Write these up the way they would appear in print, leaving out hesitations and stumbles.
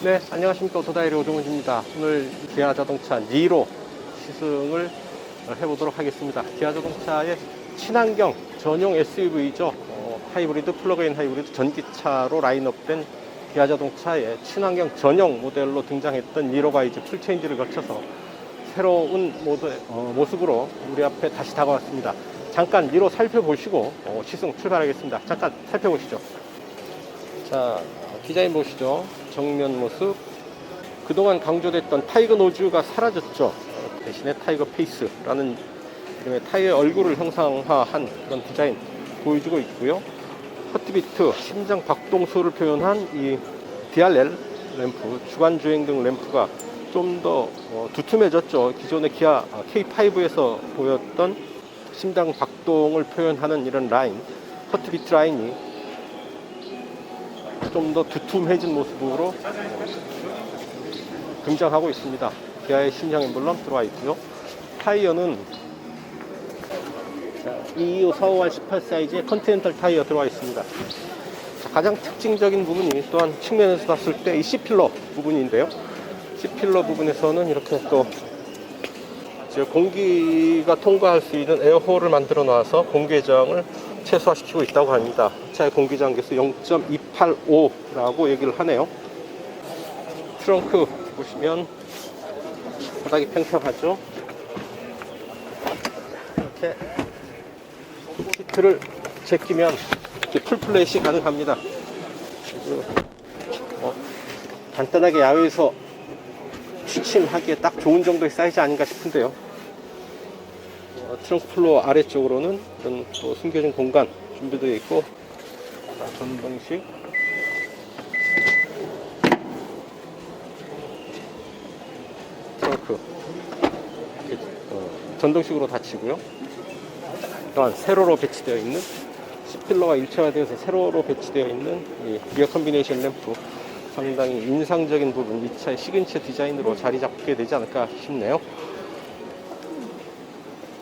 네, 안녕하십니까. 오토다이리 오종훈입니다. 오늘 기아 자동차 니로 시승을 해보도록 하겠습니다. 기아 자동차의 친환경 전용 SUV죠. 하이브리드, 플러그인 하이브리드 전기차로 라인업된 기아 자동차의 친환경 전용 모델로 등장했던 니로가 이제 풀체인지를 거쳐서 새로운 모습으로 우리 앞에 다시 다가왔습니다. 잠깐 니로 살펴보시고 시승 출발하겠습니다. 잠깐 살펴보시죠. 자, 디자인 보시죠. 정면 모습. 그동안 강조됐던 타이거 노즈가 사라졌죠. 대신에 타이거 페이스라는 이름의 타이어의 얼굴을 형상화한 그런 디자인 보여주고 있고요. 하트비트, 심장 박동수를 표현한 이 DRL 램프, 주간 주행 등 램프가 좀 더 두툼해졌죠. 기존의 기아 K5에서 보였던 심장 박동을 표현하는 이런 라인, 하트비트 라인이 좀 더 두툼해진 모습으로 등장하고 있습니다. 기아의 신형 엠블럼 들어와 있고요. 타이어는 EU 451 18 사이즈의 컨티넨탈 타이어 들어와 있습니다. 자, 가장 특징적인 부분이 또한 측면에서 봤을 때 이 C필러 부분인데요. C필러 부분에서는 이렇게 또 공기가 통과할 수 있는 에어홀을 만들어 놔서 공기 회전을 최소화시키고 있다고 합니다. 차의 공기저항 계수 0.285라고 얘기를 하네요. 트렁크 보시면 바닥이 평평하죠. 이렇게 시트를 제끼면 이렇게 풀플랫이 가능합니다. 간단하게 야외에서 취침하기에 딱 좋은 정도의 사이즈 아닌가 싶은데요. 트렁크 플로어 아래쪽으로는 이런 또 숨겨진 공간 준비되어 있고, 전동식 트렁크 전동식으로 닫히고요. 또한 세로로 배치되어 있는 C필러가 일체화되어서 세로로 배치되어 있는 이 리어 컨비네이션 램프, 상당히 인상적인 부분, 이 차의 시그니처 디자인으로 자리 잡게 되지 않을까 싶네요.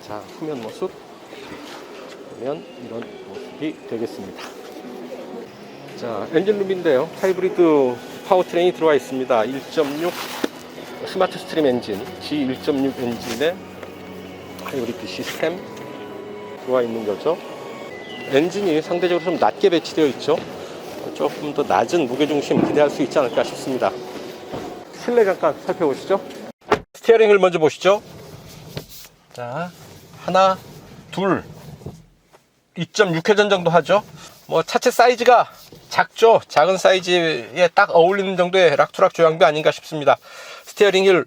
자, 후면 모습 보면 이런 모습이 되겠습니다. 자, 엔진룸인데요. 하이브리드 파워트레인이 들어와 있습니다. 1.6 스마트 스트림 엔진, G1.6 엔진의 하이브리드 시스템 들어와 있는 거죠. 엔진이 상대적으로 좀 낮게 배치되어 있죠. 조금 더 낮은 무게중심 기대할 수 있지 않을까 싶습니다. 실내 잠깐 살펴보시죠. 스티어링을 먼저 보시죠. 자, 하나, 둘, 2.6회전 정도 하죠. 차체 사이즈가 작죠. 작은 사이즈에 딱 어울리는 정도의 락투락 조향비 아닌가 싶습니다. 스티어링 휠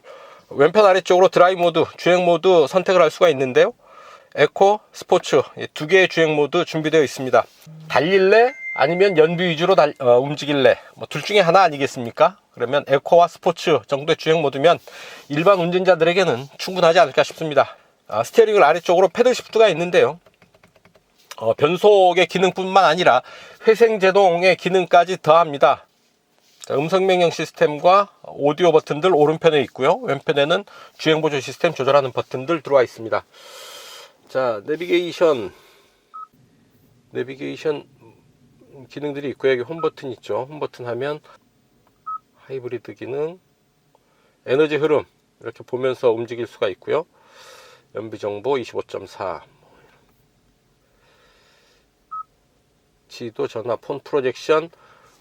왼편 아래쪽으로 드라이브 모드, 주행 모드 선택을 할 수가 있는데요. 에코, 스포츠 두 개의 주행 모드 준비되어 있습니다. 달릴래? 아니면 연비 위주로 움직일래? 둘 중에 하나 아니겠습니까? 그러면 에코와 스포츠 정도의 주행 모드면 일반 운전자들에게는 충분하지 않을까 싶습니다. 스티어링을 아래쪽으로 패들 시프트가 있는데요. 변속의 기능뿐만 아니라 회생제동의 기능까지 더합니다. 음성 명령 시스템과 오디오 버튼들 오른편에 있고요. 왼편에는 주행 보조 시스템 조절하는 버튼들 들어와 있습니다. 자, 내비게이션 기능들이 있고요. 여기 홈 버튼 있죠. 홈 버튼 하면 하이브리드 기능, 에너지 흐름 이렇게 보면서 움직일 수가 있고요. 연비 정보 25.4, 지도, 전화, 폰 프로젝션,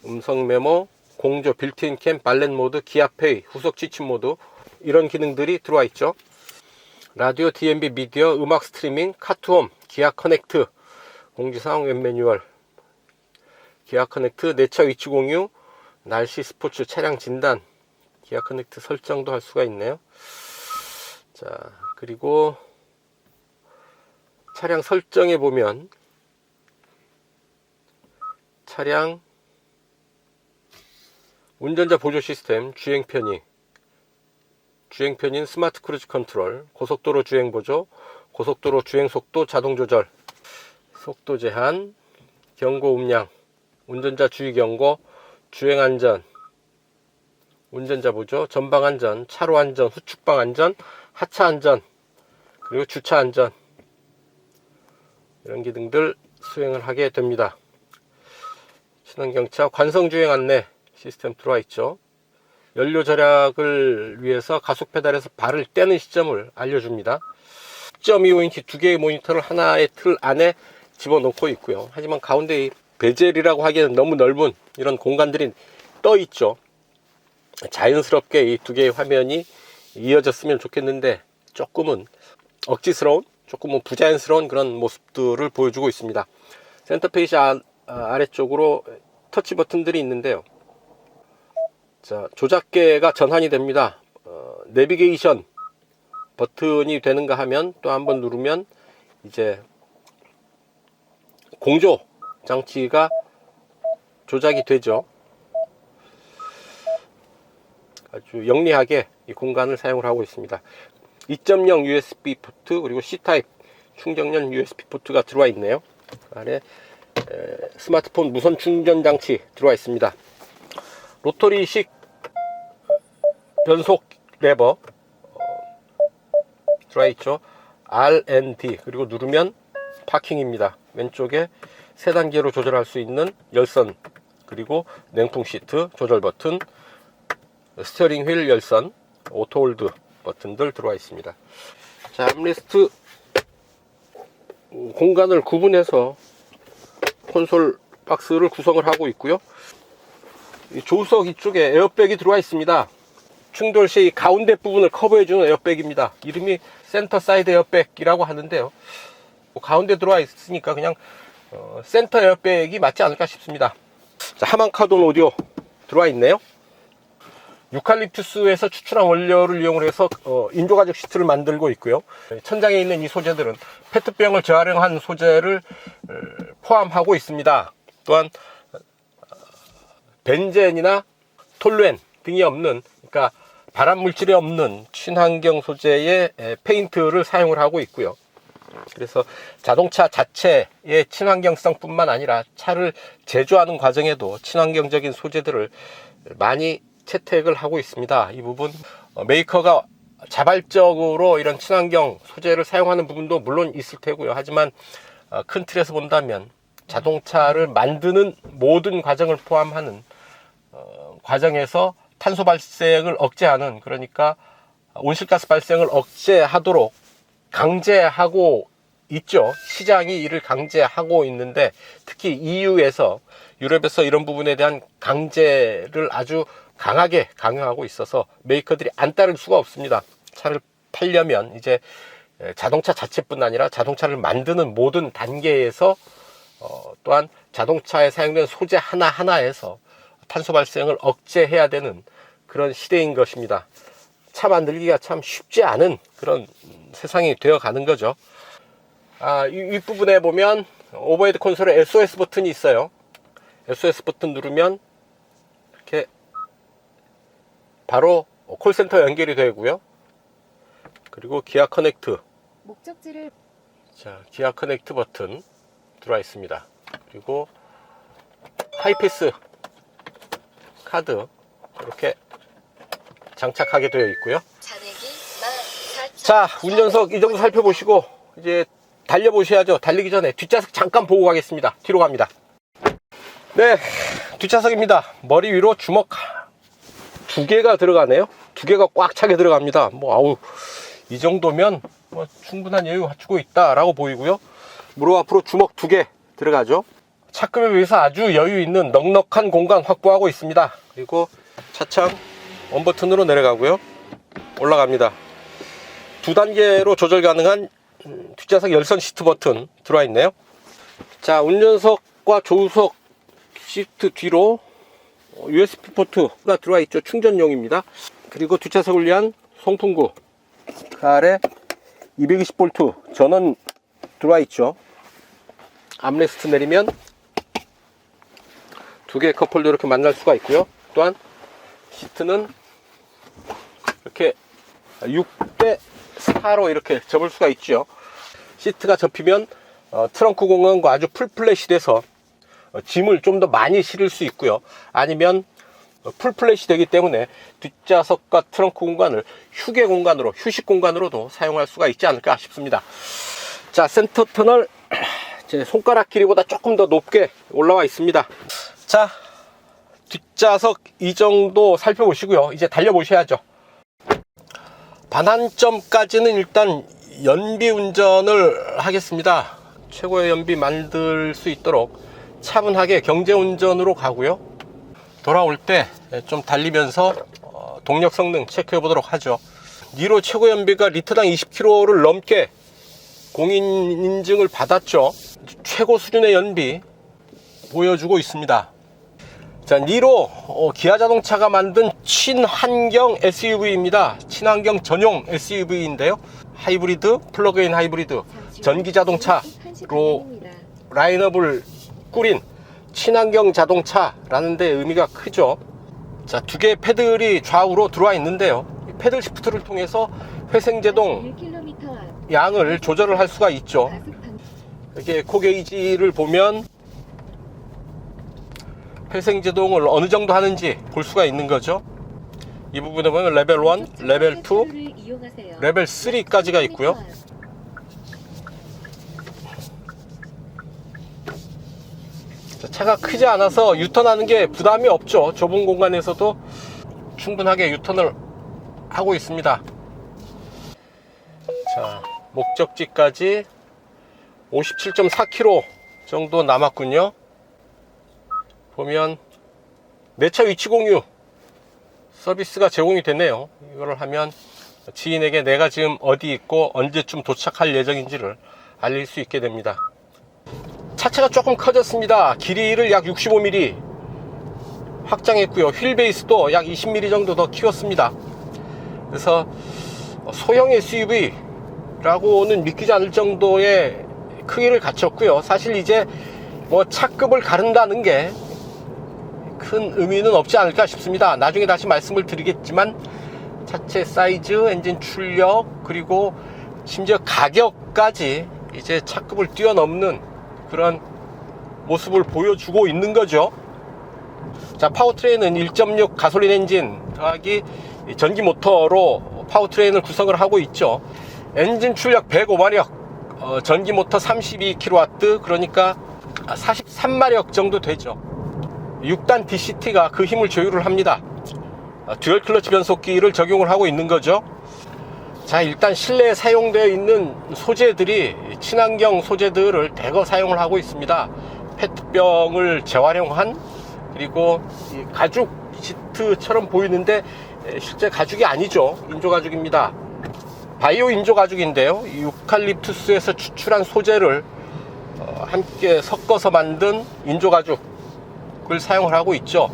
음성 메모, 공조, 빌트인 캠, 발렛 모드, 기아페이, 후속 지침 모드 이런 기능들이 들어와 있죠. 라디오, DMB, 미디어, 음악 스트리밍, 카투홈, 기아 커넥트, 공지사항 웹 매뉴얼, 기아 커넥트, 내차 위치 공유, 날씨, 스포츠, 차량 진단, 기아 커넥트 설정도 할 수가 있네요. 자, 그리고 차량 설정에 보면 차량 운전자 보조 시스템, 주행 편의, 주행 편의인 스마트 크루즈 컨트롤, 고속도로 주행 보조, 고속도로 주행 속도 자동 조절, 속도 제한, 경고 음량, 운전자 주의 경고, 주행 안전, 운전자 보조, 전방 안전, 차로 안전, 후측방 안전, 하차 안전, 그리고 주차 안전 이런 기능들 수행을 하게 됩니다. 신환경차 관성주행 안내 시스템 들어와 있죠. 연료 절약을 위해서 가속 페달에서 발을 떼는 시점을 알려줍니다. 10.25인치 두 개의 모니터를 하나의 틀 안에 집어넣고 있고요. 하지만 가운데 이 베젤이라고 하기에는 너무 넓은 이런 공간들이 떠 있죠. 자연스럽게 이 두 개의 화면이 이어졌으면 좋겠는데 조금은 억지스러운, 조금은 부자연스러운 그런 모습들을 보여주고 있습니다. 센터 페이지 아래쪽으로 터치 버튼들이 있는데요. 자, 조작계가 전환이 됩니다. 내비게이션 버튼이 되는가 하면 또 한번 누르면 이제 공조 장치가 조작이 되죠. 아주 영리하게 이 공간을 사용을 하고 있습니다. 2.0 USB 포트 그리고 C타입 충전용 USB 포트가 들어와 있네요. 안에 스마트폰 무선 충전 장치 들어와 있습니다. 로터리식 변속 레버 들어와 있죠. R&D 그리고 누르면 파킹입니다. 왼쪽에 세 단계로 조절할 수 있는 열선 그리고 냉풍 시트 조절 버튼, 스티어링 휠 열선, 오토 홀드 버튼들 들어와 있습니다. 자, 암레스트 공간을 구분해서 콘솔 박스를 구성을 하고 있고요. 이 조수석 이쪽에 에어백이 들어와 있습니다. 충돌 시 가운데 부분을 커버해주는 에어백입니다. 이름이 센터 사이드 에어백이라고 하는데요. 가운데 들어와 있으니까 그냥 센터 에어백이 맞지 않을까 싶습니다. 자, 하만 카돈 오디오 들어와 있네요. 유칼립투스에서 추출한 원료를 이용해서 인조가죽 시트를 만들고 있고요. 천장에 있는 이 소재들은 페트병을 재활용한 소재를 포함하고 있습니다. 또한 벤젠이나 톨루엔 등이 없는, 그러니까 발암 물질이 없는 친환경 소재의 페인트를 사용을 하고 있고요. 그래서 자동차 자체의 친환경성 뿐만 아니라 차를 제조하는 과정에도 친환경적인 소재들을 많이 채택을 하고 있습니다. 이 부분 메이커가 자발적으로 이런 친환경 소재를 사용하는 부분도 물론 있을 테고요. 하지만 큰 틀에서 본다면 자동차를 만드는 모든 과정을 포함하는 과정에서 탄소 발생을 억제하는, 그러니까 온실가스 발생을 억제하도록 강제하고 있죠. 시장이 이를 강제하고 있는데, 특히 EU에서, 유럽에서 이런 부분에 대한 강제를 아주 강하게 강요하고 있어서 메이커들이 안 따를 수가 없습니다. 차를 팔려면 이제 자동차 자체뿐 아니라 자동차를 만드는 모든 단계에서 또한 자동차에 사용된 소재 하나하나에서 탄소 발생을 억제해야 되는 그런 시대인 것입니다. 차 만들기가 참 쉽지 않은 그런 세상이 되어 가는 거죠. 윗부분에 보면 오버헤드 콘솔에 SOS 버튼이 있어요. SOS 버튼 누르면 이렇게 바로 콜센터 연결이 되고요. 그리고 기아 커넥트, 목적지를 자, 기아 커넥트 버튼 들어와 있습니다. 그리고 하이패스 카드 이렇게 장착하게 되어 있고요. 자, 운전석 이 정도 살펴보시고 이제 달려보셔야죠. 달리기 전에 뒷좌석 잠깐 보고 가겠습니다. 뒤로 갑니다. 네, 뒷좌석입니다. 머리 위로 주먹 2개가 들어가네요. 2개가 꽉 차게 들어갑니다. 이 정도면 충분한 여유 갖추고 있다라고 보이고요. 무릎 앞으로 주먹 2개 들어가죠. 차급에 비해서 아주 여유 있는 넉넉한 공간 확보하고 있습니다. 그리고 차창 원버튼으로 내려가고요. 올라갑니다. 2단계로 조절 가능한 뒷좌석 열선 시트 버튼 들어와 있네요. 자, 운전석과 조수석 시트 뒤로 USB 포트가 들어와 있죠. 충전용입니다. 그리고 뒷좌석을 위한 송풍구, 그 아래 220V 전원 들어와 있죠. 암레스트 내리면 2개의 컵홀더 이렇게 만날 수가 있고요. 또한 시트는 이렇게 6대4로 이렇게 접을 수가 있죠. 시트가 접히면 트렁크 공간과 아주 풀플랫이 돼서 짐을 좀 더 많이 실을 수 있고요. 아니면 풀플랫이 되기 때문에 뒷좌석과 트렁크 공간을 휴게 공간으로, 휴식 공간으로도 사용할 수가 있지 않을까 싶습니다. 자, 센터 터널 제 손가락 길이보다 조금 더 높게 올라와 있습니다. 자, 뒷좌석 이 정도 살펴보시고요. 이제 달려보셔야죠. 반환점까지는 일단 연비 운전을 하겠습니다. 최고의 연비 만들 수 있도록 차분하게 경제 운전으로 가고요. 돌아올 때 좀 달리면서 동력 성능 체크해 보도록 하죠. 니로 최고 연비가 리터당 20km를 넘게 공인 인증을 받았죠. 최고 수준의 연비 보여주고 있습니다. 자, 니로 기아 자동차가 만든 친환경 SUV입니다. 친환경 전용 SUV인데요. 하이브리드, 플러그인 하이브리드, 전기 자동차로 라인업을 꾸린 친환경 자동차라는 데 의미가 크죠. 자, 두 개의 패들이 좌우로 들어와 있는데요. 패들 시프트를 통해서 회생제동 양을 조절을 할 수가 있죠. 이렇게 코 게이지를 보면 회생제동을 어느 정도 하는지 볼 수가 있는 거죠. 이 부분에 보면 레벨 1, 레벨 2, 레벨 3까지가 있고요. 차가 크지 않아서 유턴하는 게 부담이 없죠. 좁은 공간에서도 충분하게 유턴을 하고 있습니다. 자, 목적지까지 57.4km 정도 남았군요. 보면 내 차 위치 공유 서비스가 제공이 됐네요. 이거를 하면 지인에게 내가 지금 어디 있고 언제쯤 도착할 예정인지를 알릴 수 있게 됩니다. 차체가 조금 커졌습니다. 길이를 약 65mm 확장했고요. 휠 베이스도 약 20mm 정도 더 키웠습니다. 그래서 소형 SUV라고는 믿기지 않을 정도의 크기를 갖췄고요. 사실 이제 뭐 차급을 가른다는 게 큰 의미는 없지 않을까 싶습니다. 나중에 다시 말씀을 드리겠지만 차체 사이즈, 엔진 출력, 그리고 심지어 가격까지 이제 차급을 뛰어넘는 그런 모습을 보여주고 있는 거죠. 자, 파워트레인은 1.6 가솔린 엔진 더하기 전기 모터로 파워트레인을 구성을 하고 있죠. 엔진 출력 105마력, 전기 모터 32kW, 그러니까 43마력 정도 되죠. 6단 DCT가 그 힘을 조율을 합니다. 듀얼 클러치 변속기를 적용을 하고 있는 거죠. 자, 일단 실내에 사용되어 있는 소재들이 친환경 소재들을 대거 사용을 하고 있습니다. 페트병을 재활용한, 그리고 이 가죽 시트처럼 보이는데 실제 가죽이 아니죠. 인조 가죽입니다. 바이오 인조 가죽인데요. 이 유칼립투스에서 추출한 소재를 함께 섞어서 만든 인조 가죽을 사용을 하고 있죠.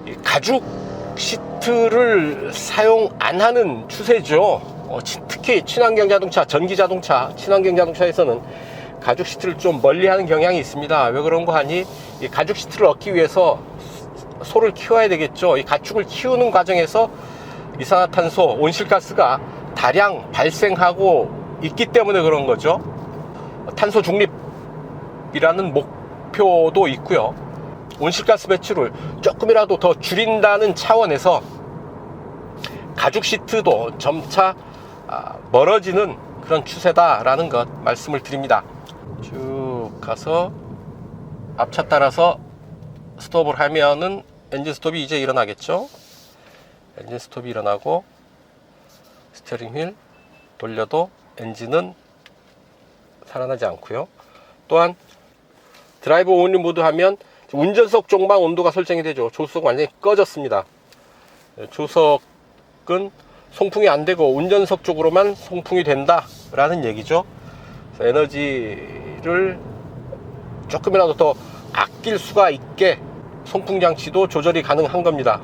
이 가죽 시트를 사용 안 하는 추세죠. 특히 친환경 자동차, 전기 자동차, 친환경 자동차에서는 가죽 시트를 좀 멀리 하는 경향이 있습니다. 왜 그런 거 하니? 이 가죽 시트를 얻기 위해서 소를 키워야 되겠죠. 이 가축을 키우는 과정에서 이산화탄소, 온실가스가 다량 발생하고 있기 때문에 그런 거죠. 탄소 중립이라는 목표도 있고요. 온실가스 배출을 조금이라도 더 줄인다는 차원에서 가죽 시트도 점차 멀어지는 그런 추세다라는 것 말씀을 드립니다. 쭉 가서 앞차 따라서 스톱을 하면은 엔진 스톱이 이제 일어나겠죠. 엔진 스톱이 일어나고 스티어링 휠 돌려도 엔진은 살아나지 않고요. 또한 드라이브 온리 모드 하면 운전석 쪽만 온도가 설정이 되죠. 조수석 완전히 꺼졌습니다. 조석은 송풍이 안 되고 운전석 쪽으로만 송풍이 된다 라는 얘기죠. 에너지를 조금이라도 더 아낄 수가 있게 송풍 장치도 조절이 가능한 겁니다.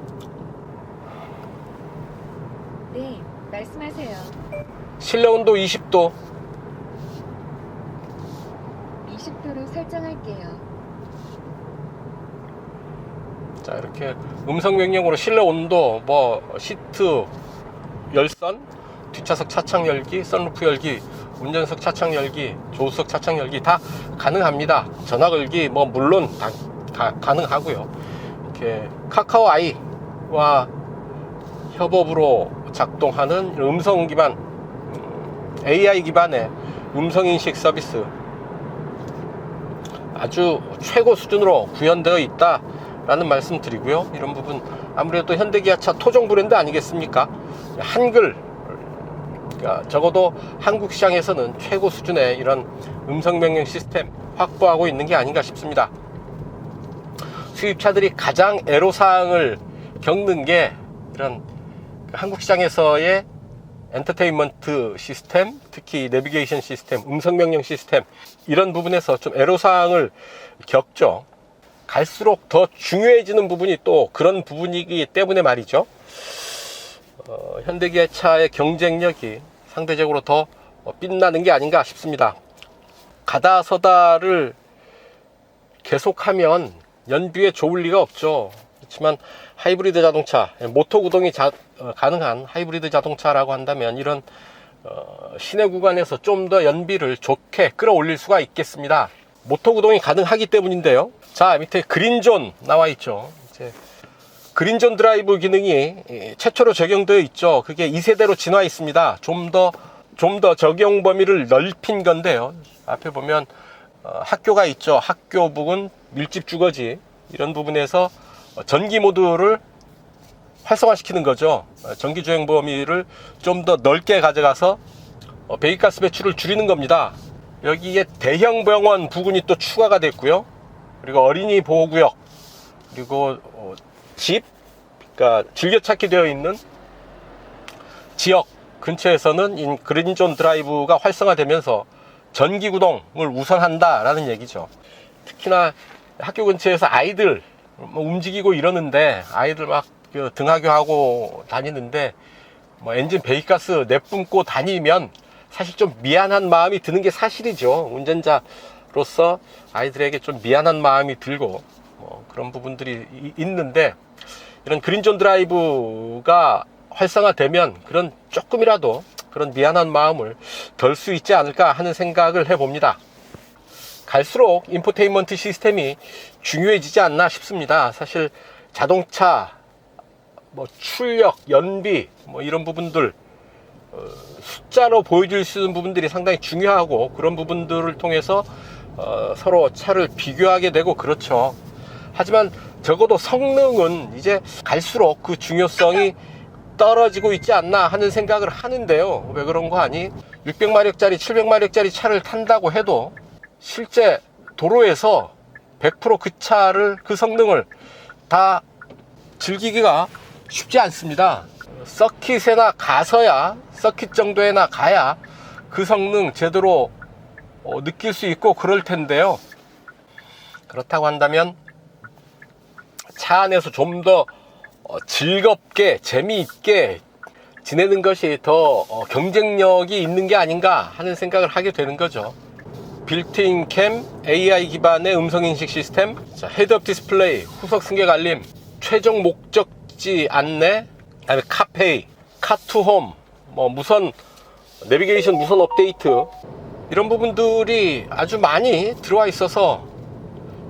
네, 말씀하세요. 실내 온도 20도 20도로 설정할게요. 자, 이렇게 음성 명령으로 실내 온도, 뭐 시트 열선, 뒷좌석 차창 열기, 선루프 열기, 운전석 차창 열기, 조수석 차창 열기 다 가능합니다. 전화 걸기 뭐 물론 다 가능하고요. 이렇게 카카오 아이와 협업으로 작동하는 음성 기반 AI 기반의 음성 인식 서비스 아주 최고 수준으로 구현되어 있다 라는 말씀 드리고요. 이런 부분 아무래도 현대기아차 토종 브랜드 아니겠습니까? 한글, 그러니까 적어도 한국 시장에서는 최고 수준의 이런 음성명령 시스템 확보하고 있는 게 아닌가 싶습니다. 수입차들이 가장 애로사항을 겪는 게 이런 한국 시장에서의 엔터테인먼트 시스템, 특히 내비게이션 시스템, 음성명령 시스템, 이런 부분에서 좀 애로사항을 겪죠. 갈수록 더 중요해지는 부분이 또 그런 부분이기 때문에 말이죠. 현대기아차의 경쟁력이 상대적으로 더 빛나는 게 아닌가 싶습니다. 가다서다를 계속하면 연비에 좋을 리가 없죠. 그렇지만 하이브리드 자동차, 모터 구동이 가능한 하이브리드 자동차라고 한다면 이런 시내 구간에서 좀 더 연비를 좋게 끌어올릴 수가 있겠습니다. 모터 구동이 가능하기 때문인데요. 자, 밑에 그린존 나와 있죠. 이제 그린존 드라이브 기능이 최초로 적용되어 있죠. 그게 2세대로 진화 있습니다. 좀 더 적용 범위를 넓힌 건데요. 앞에 보면 학교가 있죠. 학교 부근, 밀집 주거지, 이런 부분에서 전기 모드를 활성화시키는 거죠. 전기 주행 범위를 좀 더 넓게 가져가서 배기가스 배출을 줄이는 겁니다. 여기에 대형 병원 부근이 또 추가가 됐고요. 그리고 어린이 보호구역, 그리고 집, 그러니까 즐겨찾기 되어 있는 지역 근처에서는 이 그린존 드라이브가 활성화되면서 전기 구동을 우선한다라는 얘기죠. 특히나 학교 근처에서 아이들 움직이고 이러는데, 아이들 막 등하교하고 다니는데 엔진 배기가스 내뿜고 다니면 사실 좀 미안한 마음이 드는 게 사실이죠. 운전자로서 아이들에게 좀 미안한 마음이 들고 그런 부분들이 있는데, 이런 그린존 드라이브가 활성화되면 그런 조금이라도 그런 미안한 마음을 덜 수 있지 않을까 하는 생각을 해봅니다. 갈수록 인포테인먼트 시스템이 중요해지지 않나 싶습니다. 사실 자동차 출력, 연비 이런 부분들 숫자로 보여줄 수 있는 부분들이 상당히 중요하고, 그런 부분들을 통해서 서로 차를 비교하게 되고 그렇죠. 하지만 적어도 성능은 이제 갈수록 그 중요성이 떨어지고 있지 않나 하는 생각을 하는데요. 왜 그런 거 아니? 600마력짜리 700마력짜리 차를 탄다고 해도 실제 도로에서 100% 그 차를, 그 성능을 다 즐기기가 쉽지 않습니다. 서킷에나 가서야, 서킷 정도에나 가야 그 성능 제대로 느낄 수 있고 그럴 텐데요. 그렇다고 한다면 차 안에서 좀 더 즐겁게 재미있게 지내는 것이 더 경쟁력이 있는 게 아닌가 하는 생각을 하게 되는 거죠. 빌트인 캠, AI 기반의 음성인식 시스템, 헤드업 디스플레이, 후석 승객 알림, 최종 목적지 안내, 그다음에 카페이, 카투홈, 무선 내비게이션, 무선 업데이트, 이런 부분들이 아주 많이 들어와 있어서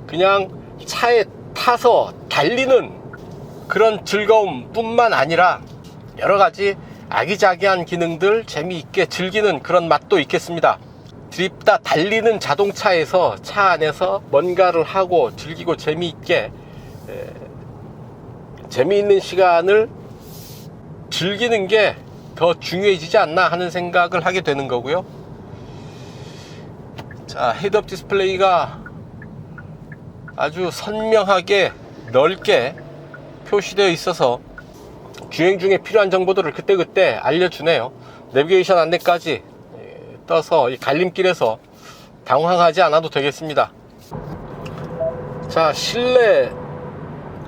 그냥 차에 타서 달리는 그런 즐거움 뿐만 아니라 여러가지 아기자기한 기능들 재미있게 즐기는 그런 맛도 있겠습니다. 드립다 달리는 자동차에서, 차 안에서 뭔가를 하고 즐기고 재미있게 재미있는 시간을 즐기는 게 더 중요해지지 않나 하는 생각을 하게 되는 거고요. 자, 헤드업 디스플레이가 아주 선명하게 넓게 표시되어 있어서 주행 중에 필요한 정보들을 그때그때 알려주네요. 내비게이션 안내까지 떠서 이 갈림길에서 당황하지 않아도 되겠습니다. 자, 실내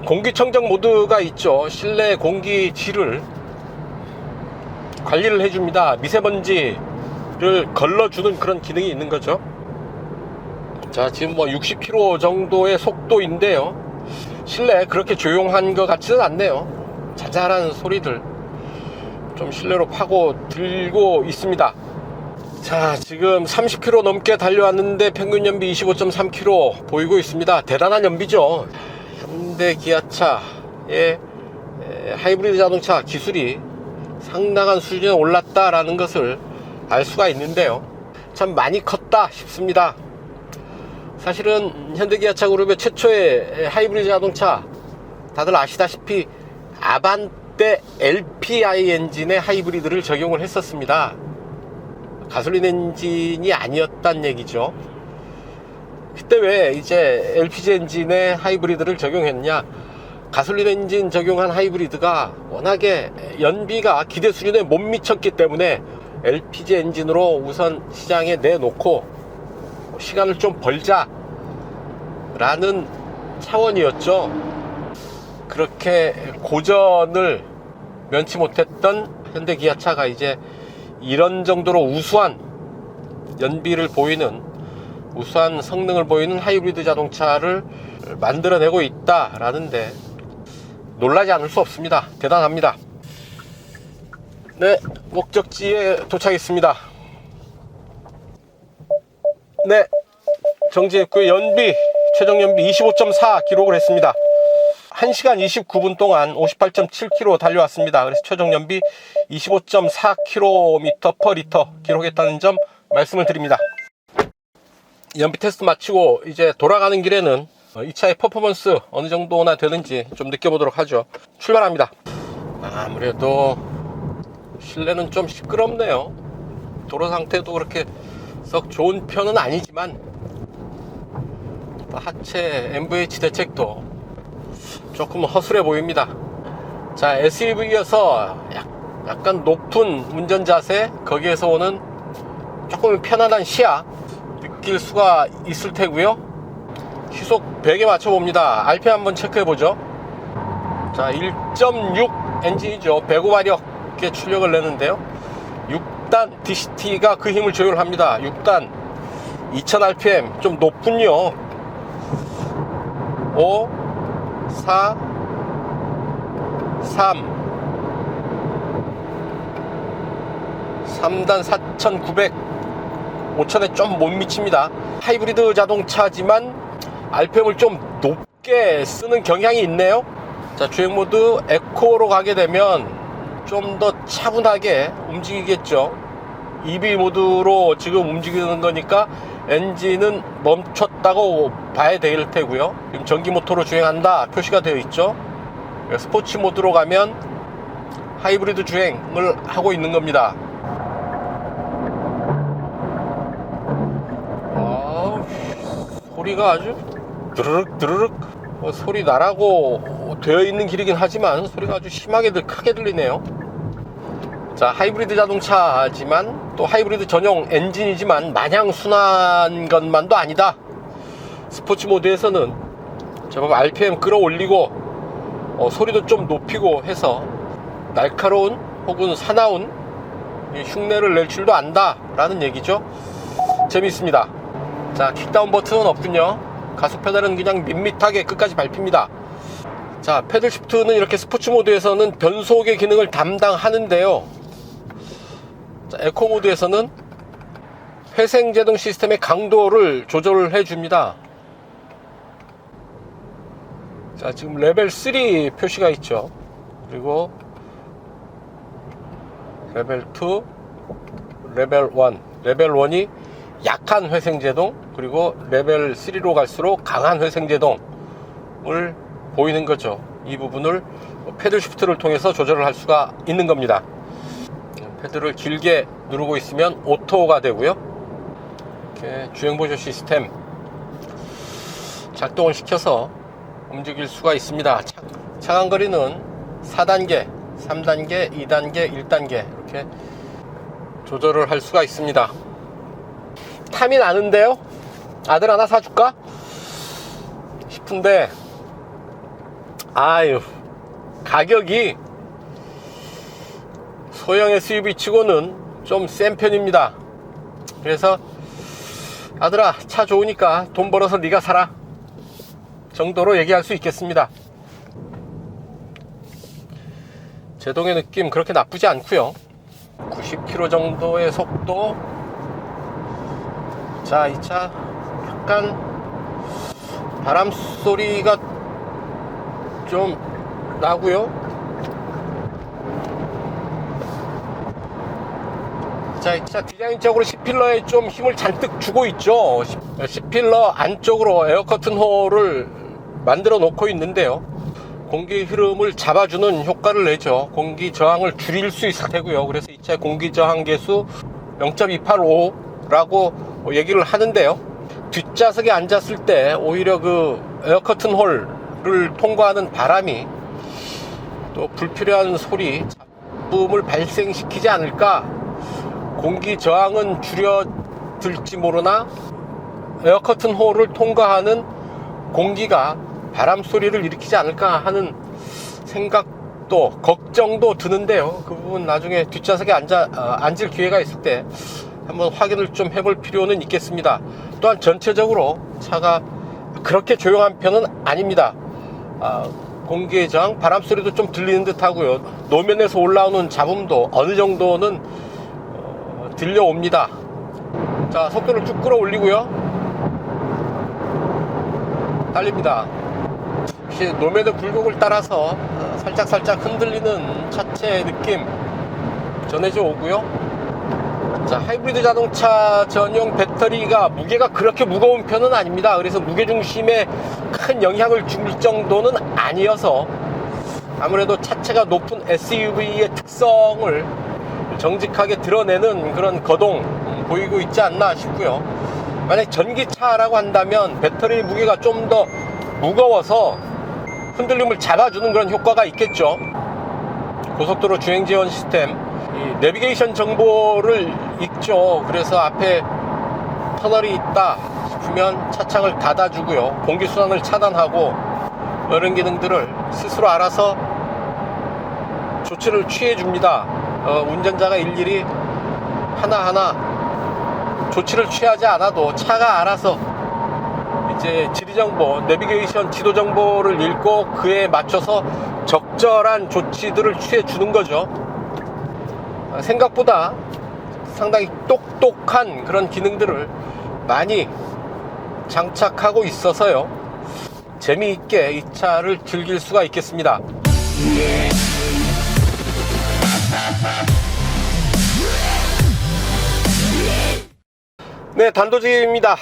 공기청정 모드가 있죠. 실내 공기질을 관리를 해줍니다. 미세먼지를 걸러주는 그런 기능이 있는 거죠. 자, 지금 60km 정도의 속도인데요. 실내 그렇게 조용한 것 같지는 않네요. 자잘한 소리들 좀 실내로 파고 들고 있습니다. 자, 지금 30km 넘게 달려왔는데 평균 연비 25.3km 보이고 있습니다. 대단한 연비죠. 현대 기아차의 하이브리드 자동차 기술이 상당한 수준에 올랐다라는 것을 알 수가 있는데요. 참 많이 컸다 싶습니다. 사실은 현대기아차 그룹의 최초의 하이브리드 자동차 다들 아시다시피 아반떼 LPI 엔진의 하이브리드를 적용을 했었습니다. 가솔린 엔진이 아니었단 얘기죠. 그때 왜 이제 LPG 엔진의 하이브리드를 적용했냐? 가솔린 엔진 적용한 하이브리드가 워낙에 연비가 기대 수준에 못 미쳤기 때문에 LPG 엔진으로 우선 시장에 내놓고 시간을 좀 벌자 라는 차원이었죠. 그렇게 고전을 면치 못했던 현대 기아차가 이제 이런 정도로 우수한 연비를 보이는, 우수한 성능을 보이는 하이브리드 자동차를 만들어내고 있다라는데 놀라지 않을 수 없습니다. 대단합니다. 네, 목적지에 도착했습니다. 네, 정지했고요. 연비, 최종 연비 25.4 기록을 했습니다. 1시간 29분 동안 58.7km 달려왔습니다. 그래서 최종 연비 25.4km/리터 기록했다는 점 말씀을 드립니다. 연비 테스트 마치고 이제 돌아가는 길에는 이 차의 퍼포먼스 어느 정도나 되는지 좀 느껴보도록 하죠. 출발합니다. 아무래도 실내는 좀 시끄럽네요. 도로 상태도 그렇게 썩 좋은 편은 아니지만 하체 MVH 대책도 조금 허술해 보입니다. 자, SUV여서 약간 높은 운전 자세, 거기에서 오는 조금 편안한 시야 느낄 수가 있을 테고요. 시속 100에 맞춰 봅니다. RPM 한번 체크해 보죠. 자, 1.6 엔진이죠. 105마력의 출력을 내는데요. 6단 DCT가 그 힘을 조율합니다. 6단 2000rpm 좀 높군요. 5 4 3단 4900 5000에 좀 못 미칩니다. 하이브리드 자동차지만 RPM을 좀 높게 쓰는 경향이 있네요. 자, 주행 모드 에코로 가게 되면 좀 더 차분하게 움직이겠죠. EV 모드로 지금 움직이는 거니까 엔진은 멈췄다고 봐야 될 테고요. 지금 전기 모터로 주행한다 표시가 되어 있죠. 스포츠 모드로 가면 하이브리드 주행을 하고 있는 겁니다. 소리가 아주 드르륵 드르륵 소리 나라고 되어 있는 길이긴 하지만 소리가 아주 심하게 크게 들리네요. 자, 하이브리드 자동차지만 또 하이브리드 전용 엔진이지만 마냥 순한 것만도 아니다. 스포츠 모드에서는 제법 RPM 끌어올리고 소리도 좀 높이고 해서 날카로운 혹은 사나운 흉내를 낼 줄도 안다 라는 얘기죠. 재밌습니다. 자, 킥다운 버튼은 없군요. 가속 페달은 그냥 밋밋하게 끝까지 밟힙니다. 자, 패들 시프트는 이렇게 스포츠 모드에서는 변속의 기능을 담당하는데요. 자, 에코 모드에서는 회생 제동 시스템의 강도를 조절을 해줍니다. 자, 지금 레벨 3 표시가 있죠. 그리고 레벨 2, 레벨 1. 레벨 1이 약한 회생제동, 그리고 레벨 3로 갈수록 강한 회생제동을 보이는 거죠. 이 부분을 패들 시프트를 통해서 조절을 할 수가 있는 겁니다. 패드를 길게 누르고 있으면 오토가 되고요. 이렇게 주행보조 시스템 작동을 시켜서 움직일 수가 있습니다. 차간거리는 4단계, 3단계, 2단계, 1단계 이렇게 조절을 할 수가 있습니다. 탐이 나는데요? 아들 하나 사줄까? 싶은데 아유, 가격이 소형 SUV 치고는 좀 센 편입니다. 그래서 아들아, 차 좋으니까 돈 벌어서 네가 사라 정도로 얘기할 수 있겠습니다. 제동의 느낌 그렇게 나쁘지 않고요. 90km 정도의 속도. 자, 이 차 약간 바람 소리가 좀 나고요. 자, 이 차 디자인적으로 C필러에 좀 힘을 잔뜩 주고 있죠. C필러 안쪽으로 에어 커튼 홀을 만들어 놓고 있는데요. 공기 흐름을 잡아주는 효과를 내죠. 공기 저항을 줄일 수 있을 테고요. 그래서 이 차의 공기 저항 계수 0.285라고 얘기를 하는데요. 뒷좌석에 앉았을 때 오히려 그 에어커튼 홀을 통과하는 바람이 또 불필요한 소리, 잡음을 발생시키지 않을까. 공기 저항은 줄여들지 모르나 에어커튼 홀을 통과하는 공기가 바람 소리를 일으키지 않을까 하는 생각도 걱정도 드는데요. 그 부분 나중에 뒷좌석에 앉을 기회가 있을 때 한번 확인을 좀 해볼 필요는 있겠습니다. 또한 전체적으로 차가 그렇게 조용한 편은 아닙니다. 공기의 저항, 바람 소리도 좀 들리는 듯 하고요. 노면에서 올라오는 잡음도 어느 정도는 들려옵니다. 자, 속도를 쭉 끌어올리고요. 달립니다. 역시 노면의 굴곡을 따라서 살짝살짝 흔들리는 차체 느낌 전해져 오고요. 자, 하이브리드 자동차 전용 배터리가 무게가 그렇게 무거운 편은 아닙니다. 그래서 무게중심에 큰 영향을 줄 정도는 아니어서 아무래도 차체가 높은 SUV의 특성을 정직하게 드러내는 그런 거동 보이고 있지 않나 싶고요. 만약 전기차라고 한다면 배터리 무게가 좀 더 무거워서 흔들림을 잡아주는 그런 효과가 있겠죠. 고속도로 주행 지원 시스템, 이 내비게이션 정보를 읽죠. 그래서 앞에 터널이 있다 싶으면 차창을 닫아주고요. 공기순환을 차단하고 이런 기능들을 스스로 알아서 조치를 취해줍니다. 운전자가 일일이 하나하나 조치를 취하지 않아도 차가 알아서 이제 지리정보, 내비게이션 지도 정보를 읽고 그에 맞춰서 적절한 조치들을 취해 주는 거죠. 생각보다 상당히 똑똑한 그런 기능들을 많이 장착하고 있어서요. 재미있게 이 차를 즐길 수가 있겠습니다. 네, 단도직입니다.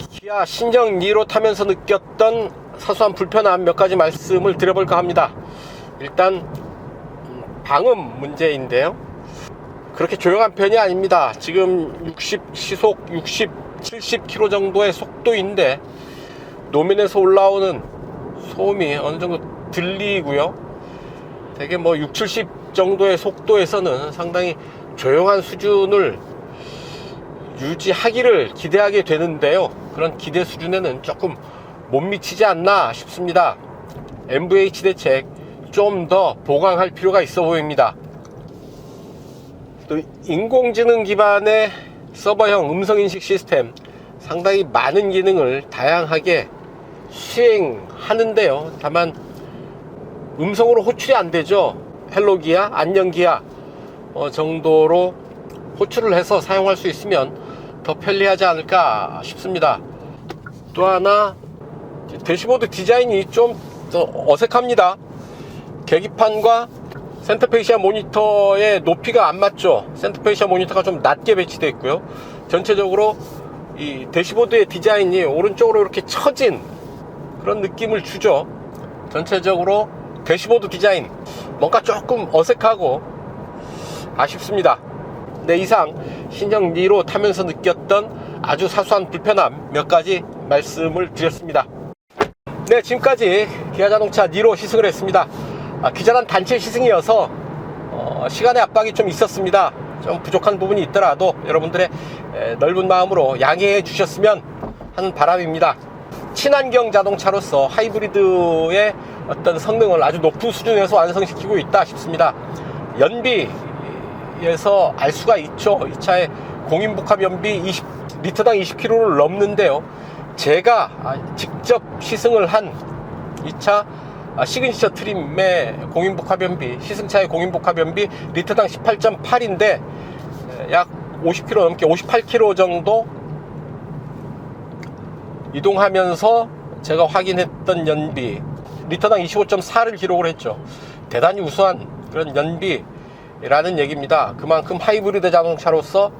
기아 신형 니로 타면서 느꼈던 사소한 불편함 몇 가지 말씀을 드려볼까 합니다. 일단 방음 문제인데요. 그렇게 조용한 편이 아닙니다. 지금 시속 60, 70km 정도의 속도인데 노면에서 올라오는 소음이 어느 정도 들리고요. 되게 뭐 6, 70 정도의 속도에서는 상당히 조용한 수준을 유지하기를 기대하게 되는데요. 그런 기대 수준에는 조금 못 미치지 않나 싶습니다. MVH 대책 좀 더 보강할 필요가 있어 보입니다. 또 인공지능 기반의 서버형 음성인식 시스템, 상당히 많은 기능을 다양하게 수행하는데요. 다만 음성으로 호출이 안 되죠. 헬로 기아, 안녕 기아 정도로 호출을 해서 사용할 수 있으면 더 편리하지 않을까 싶습니다. 또 하나, 대시보드 디자인이 좀 더 어색합니다. 계기판과 센터페시아 모니터의 높이가 안 맞죠. 센터페시아 모니터가 좀 낮게 배치되어 있고요. 전체적으로 이 대시보드의 디자인이 오른쪽으로 이렇게 처진 그런 느낌을 주죠. 전체적으로 대시보드 디자인 뭔가 조금 어색하고 아쉽습니다. 네, 이상 신형 니로 타면서 느꼈던 아주 사소한 불편함 몇 가지 말씀을 드렸습니다. 네, 지금까지 기아자동차 니로 시승을 했습니다. 기자단 단체 시승이어서 시간의 압박이 좀 있었습니다. 좀 부족한 부분이 있더라도 여러분들의 넓은 마음으로 양해해 주셨으면 하는 바람입니다. 친환경 자동차로서 하이브리드의 어떤 성능을 아주 높은 수준에서 완성시키고 있다 싶습니다. 연비에서 알 수가 있죠. 이 차의 공인복합 연비 리터당 20km를 넘는데요. 제가 직접 시승을 한 이 차 시그니처 트림의 공인복합연비, 시승차의 공인복합연비 리터당 18.8인데 약 50km 넘게 58km 정도 이동하면서 제가 확인했던 연비 리터당 25.4를 기록을 했죠. 대단히 우수한 그런 연비라는 얘기입니다. 그만큼 하이브리드 자동차로서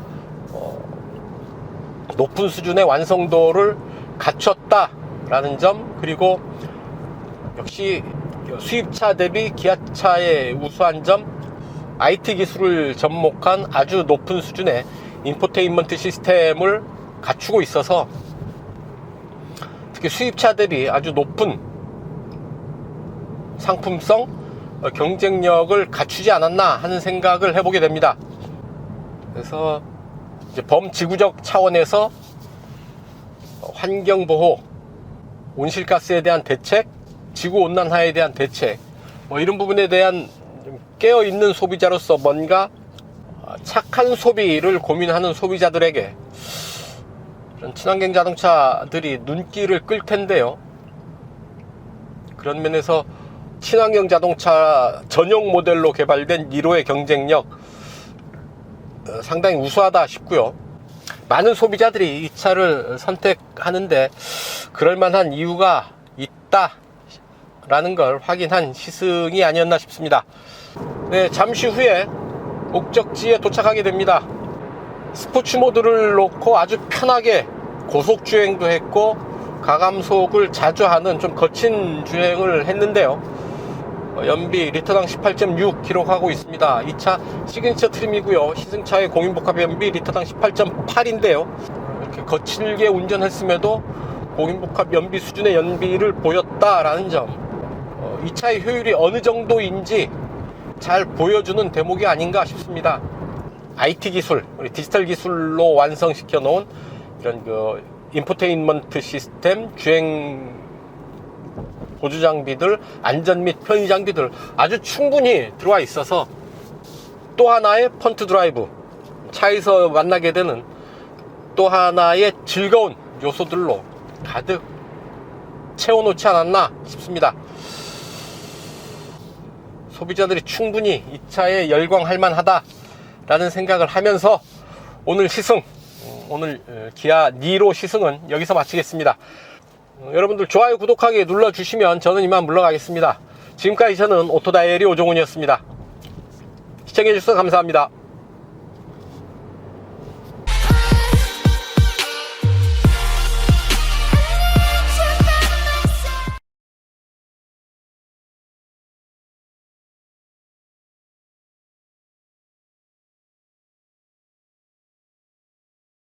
높은 수준의 완성도를 갖췄다라는 점, 그리고 역시 수입차 대비 기아차의 우수한 점, IT 기술을 접목한 아주 높은 수준의 인포테인먼트 시스템을 갖추고 있어서 특히 수입차 대비 아주 높은 상품성, 경쟁력을 갖추지 않았나 하는 생각을 해보게 됩니다. 그래서 이제 범지구적 차원에서 환경보호, 온실가스에 대한 대책, 지구온난화에 대한 대책, 이런 부분에 대한 깨어있는 소비자로서 뭔가 착한 소비를 고민하는 소비자들에게 친환경 자동차들이 눈길을 끌 텐데요. 그런 면에서 친환경 자동차 전용 모델로 개발된 니로의 경쟁력 상당히 우수하다 싶고요. 많은 소비자들이 이 차를 선택하는데 그럴만한 이유가 있다라는 걸 확인한 시승이 아니었나 싶습니다. 네, 잠시 후에 목적지에 도착하게 됩니다. 스포츠 모드를 놓고 아주 편하게 고속주행도 했고 가감속을 자주 하는 좀 거친 주행을 했는데요. 연비 리터당 18.6 기록하고 있습니다. 이 차 시그니처 트림이고요. 시승차의 공인복합 연비 리터당 18.8인데요. 이렇게 거칠게 운전했음에도 공인복합 연비 수준의 연비를 보였다라는 점, 이 차의 효율이 어느 정도인지 잘 보여주는 대목이 아닌가 싶습니다. IT 기술, 우리 디지털 기술로 완성시켜 놓은 이런 인포테인먼트 시스템, 주행 보조 장비들, 안전 및 편의 장비들 아주 충분히 들어와 있어서 또 하나의 펀트 드라이브, 차에서 만나게 되는 또 하나의 즐거운 요소들로 가득 채워놓지 않았나 싶습니다. 소비자들이 충분히 이 차에 열광할 만하다 라는 생각을 하면서 오늘 시승, 오늘 기아 니로 시승은 여기서 마치겠습니다. 여러분들 좋아요, 구독하기 눌러주시면 저는 이만 물러가겠습니다. 지금까지 저는 오토다이어리 오종훈이었습니다. 시청해주셔서 감사합니다.